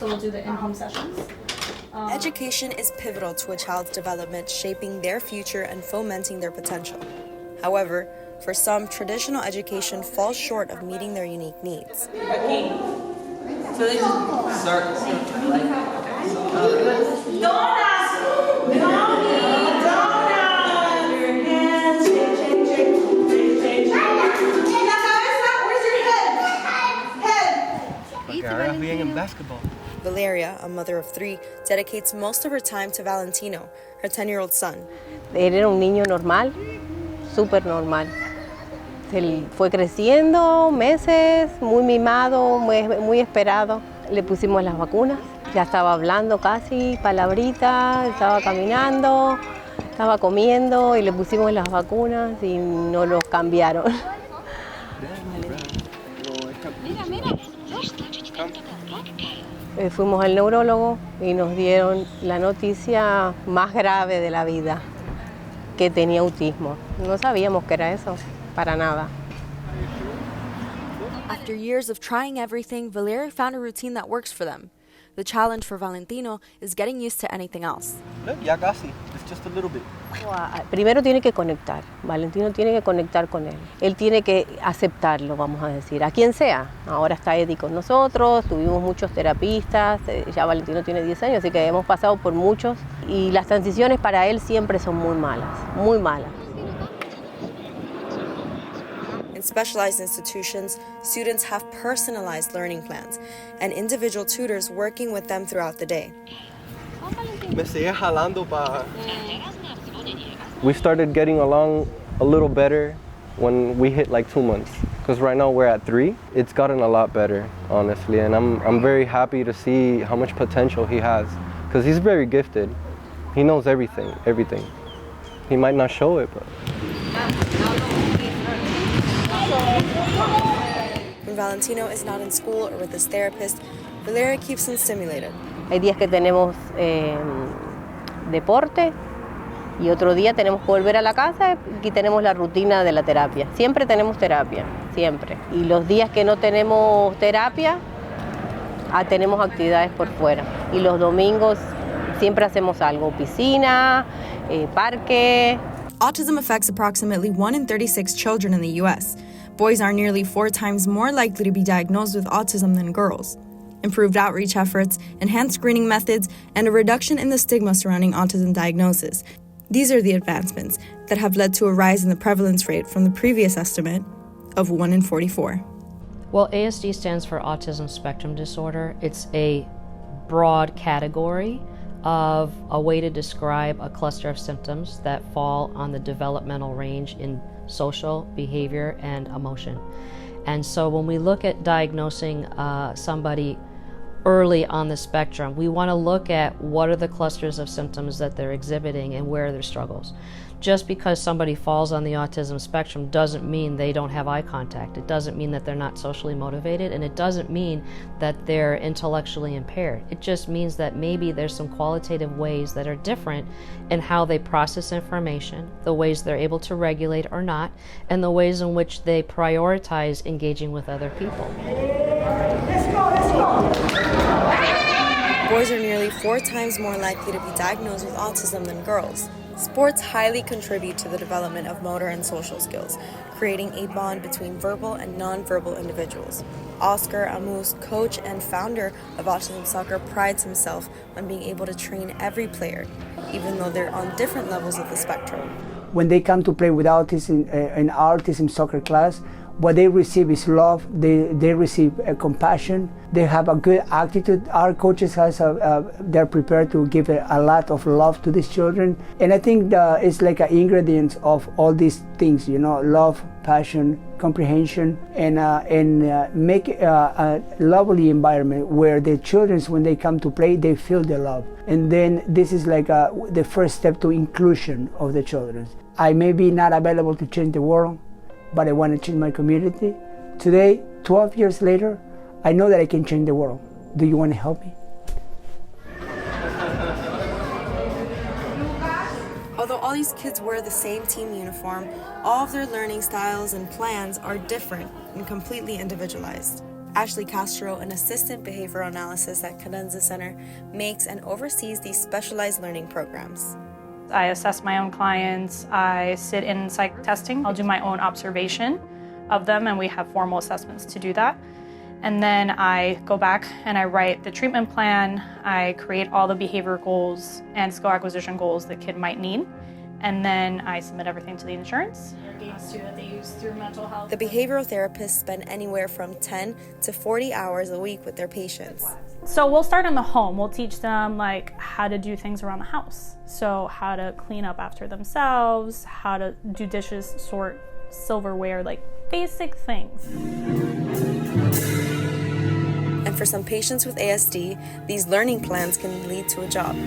So we'll do the in-home sessions. Education is pivotal to a child's development, shaping their future and fomenting their potential. However, for some, traditional education falls short of meeting their unique needs. Okay. So they just start like donuts! Your hands, shake. La cabeza, where's your head? Head. Porque ahora juegan basketball. Valeria, a mother of 3, dedicates most of her time to Valentino, her 10-year-old son. Él era un niño normal, súper normal. Él fue creciendo meses, muy mimado, muy esperado. Le pusimos las vacunas, ya estaba hablando casi, palabritas, estaba caminando, estaba comiendo y le pusimos las vacunas y no los cambiaron. Fuimos al neurólogo y nos dieron la noticia más grave de la vida, que tenía autismo. No sabíamos que era eso, para nada. After years of trying everything, Valeria found a routine that works for them. The challenge for Valentino is getting used to anything else. Look, ya casi. It's just a little bit. Primero tiene que conectar, Valentino tiene que conectar con él. Él tiene que aceptarlo, vamos a decir, a quien sea. Ahora está Eddie con nosotros, tuvimos muchos terapistas, ya Valentino tiene 10 años, así que hemos pasado por muchos. Y las transiciones para él siempre son muy malas, muy malas. In specialized institutions, students have personalized learning plans and individual tutors working with them throughout the day. Me sigue jalando pa. We started getting along a little better when we hit like 2 months. Because right now we're at 3. It's gotten a lot better, honestly. And I'm very happy to see how much potential he has. Because he's very gifted. He knows everything. He might not show it, but. When Valentino is not in school or with his therapist, Valeria keeps him stimulated. Hay días que tenemos deporte y otro día tenemos que volver a la casa y tenemos la rutina de la terapia. Siempre tenemos terapia, siempre. Y los días que no tenemos terapia, tenemos actividades por fuera. Y los domingos siempre hacemos algo, piscina, parque. Autism affects approximately 1 in 36 children in the U.S. Boys are nearly 4 times more likely to be diagnosed with autism than girls. Improved outreach efforts, enhanced screening methods, and a reduction in the stigma surrounding autism diagnosis. These are the advancements that have led to a rise in the prevalence rate from the previous estimate of 1 in 44. Well, ASD stands for Autism Spectrum Disorder. It's a broad category of a way to describe a cluster of symptoms that fall on the developmental range in social, behavior, and emotion. And so when we look at diagnosing somebody early on the spectrum, we want to look at what are the clusters of symptoms that they're exhibiting and where are their struggles. Just because somebody falls on the autism spectrum doesn't mean they don't have eye contact. It doesn't mean that they're not socially motivated, and it doesn't mean that they're intellectually impaired. It just means that maybe there's some qualitative ways that are different in how they process information, the ways they're able to regulate or not, and the ways in which they prioritize engaging with other people. Boys are nearly 4 times more likely to be diagnosed with autism than girls. Sports highly contribute to the development of motor and social skills, creating a bond between verbal and non-verbal individuals. Oscar Amus, coach and founder of Autism Soccer, prides himself on being able to train every player, even though they're on different levels of the spectrum. When they come to play with autism in autism soccer class, what they receive is love, they receive compassion, they have a good attitude. Our coaches they're prepared to give a lot of love to these children. And I think it's like an ingredient of all these things, love, passion, comprehension, and make a lovely environment where the children, when they come to play, they feel the love. And then this is like the first step to inclusion of the children. I may be not available to change the world, but I want to change my community. Today, 12 years later, I know that I can change the world. Do you want to help me? Although all these kids wear the same team uniform, all of their learning styles and plans are different and completely individualized. Ashley Castro, an assistant behavioral analysis at Cadenza Center, makes and oversees these specialized learning programs. I assess my own clients, I sit in psych testing, I'll do my own observation of them, and we have formal assessments to do that. And then I go back and I write the treatment plan, I create all the behavior goals and skill acquisition goals the kid might need, and then I submit everything to the insurance. Games too that they use through mental health. The behavioral therapists spend anywhere from 10 to 40 hours a week with their patients. So we'll start in the home. We'll teach them like how to do things around the house. So how to clean up after themselves, how to do dishes, sort silverware, like basic things. And for some patients with ASD, these learning plans can lead to a job.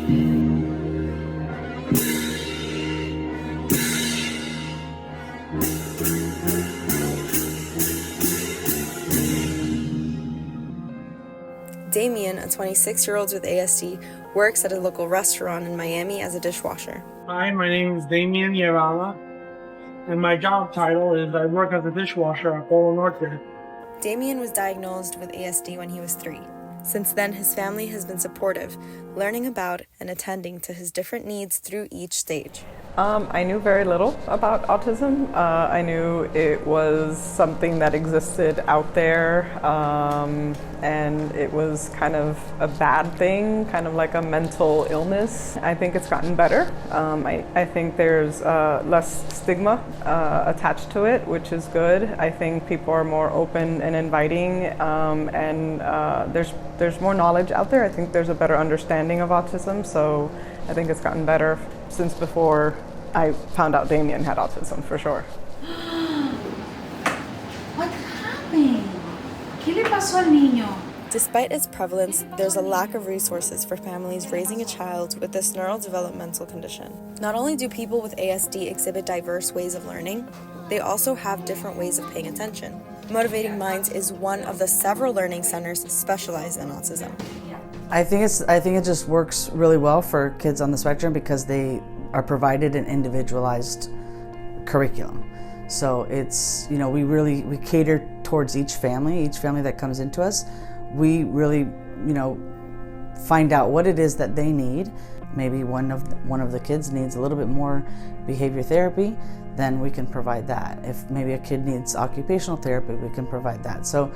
Damien, a 26-year-old with ASD, works at a local restaurant in Miami as a dishwasher. Hi, my name is Damien Yarala, and my job title is I work as a dishwasher at Polo Norte. Damien was diagnosed with ASD when he was 3. Since then, his family has been supportive, learning about and attending to his different needs through each stage. I knew very little about autism. I knew it was something that existed out there, and it was kind of a bad thing, kind of like a mental illness. I think it's gotten better. I think there's less stigma attached to it, which is good. I think people are more open and inviting, and there's more knowledge out there. I think there's a better understanding of autism, so I think it's gotten better since before I found out Damien had autism, for sure. What happened? ¿Qué le pasó al niño? Despite its prevalence, there's a lack of resources for families raising a child with this neurodevelopmental condition. Not only do people with ASD exhibit diverse ways of learning, they also have different ways of paying attention. Motivating Minds is one of the several learning centers specialized in autism. I think it just works really well for kids on the spectrum because they are provided an individualized curriculum. So it's, we cater towards each family that comes into us. We really, find out what it is that they need. Maybe one of the kids needs a little bit more behavior therapy, then we can provide that. If maybe a kid needs occupational therapy, we can provide that. So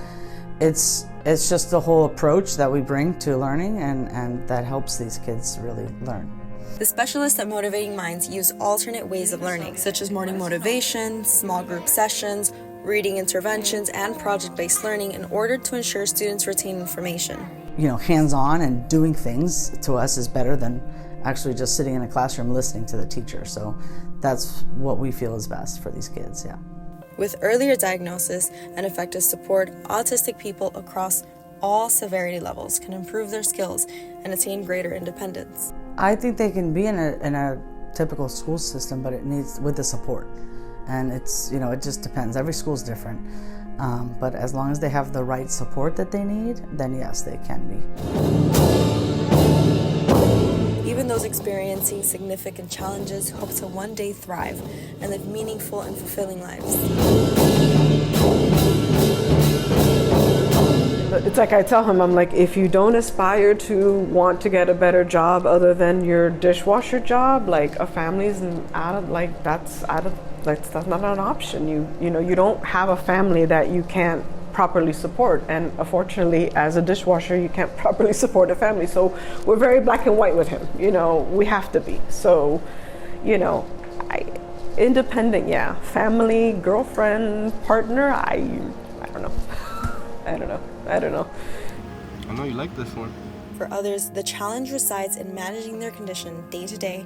it's just the whole approach that we bring to learning and that helps these kids really learn. The specialists at Motivating Minds use alternate ways of learning, such as morning motivation, small group sessions, reading interventions, and project-based learning in order to ensure students retain information. Hands-on and doing things to us is better than actually just sitting in a classroom listening to the teacher. So that's what we feel is best for these kids, yeah. With earlier diagnosis and effective support, autistic people across all severity levels can improve their skills and attain greater independence. I think they can be in a typical school system, but it needs with the support. And it's, it just depends. Every school's different. But as long as they have the right support that they need, then yes, they can be. Even those experiencing significant challenges hope to one day thrive and live meaningful and fulfilling lives. It's like I tell him, I'm like, if you don't aspire to want to get a better job other than your dishwasher job, like a family's that's not an option. You don't have a family that you can't properly support, and unfortunately as a dishwasher you can't properly support a family, so we're very black and white with him. We have to be. So independent, yeah, family, girlfriend, partner, I don't know. I don't know. I know you like this one. For others, the challenge resides in managing their condition day to day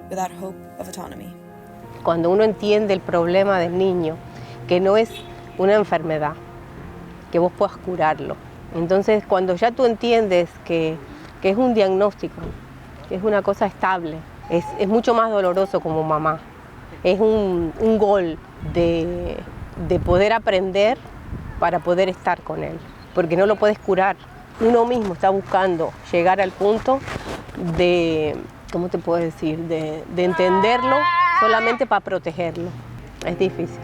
without hope of autonomy. Cuando uno entiende el problema del niño, que no es una enfermedad, que vos puedas curarlo. Entonces, cuando ya tú entiendes que es un diagnóstico, que es una cosa estable, es mucho más doloroso como mamá. Es un gol de poder aprender para poder estar con él, porque no lo puedes curar. Uno mismo está buscando llegar al punto de, ¿cómo te puedo decir?, de entenderlo solamente para protegerlo. Es difícil.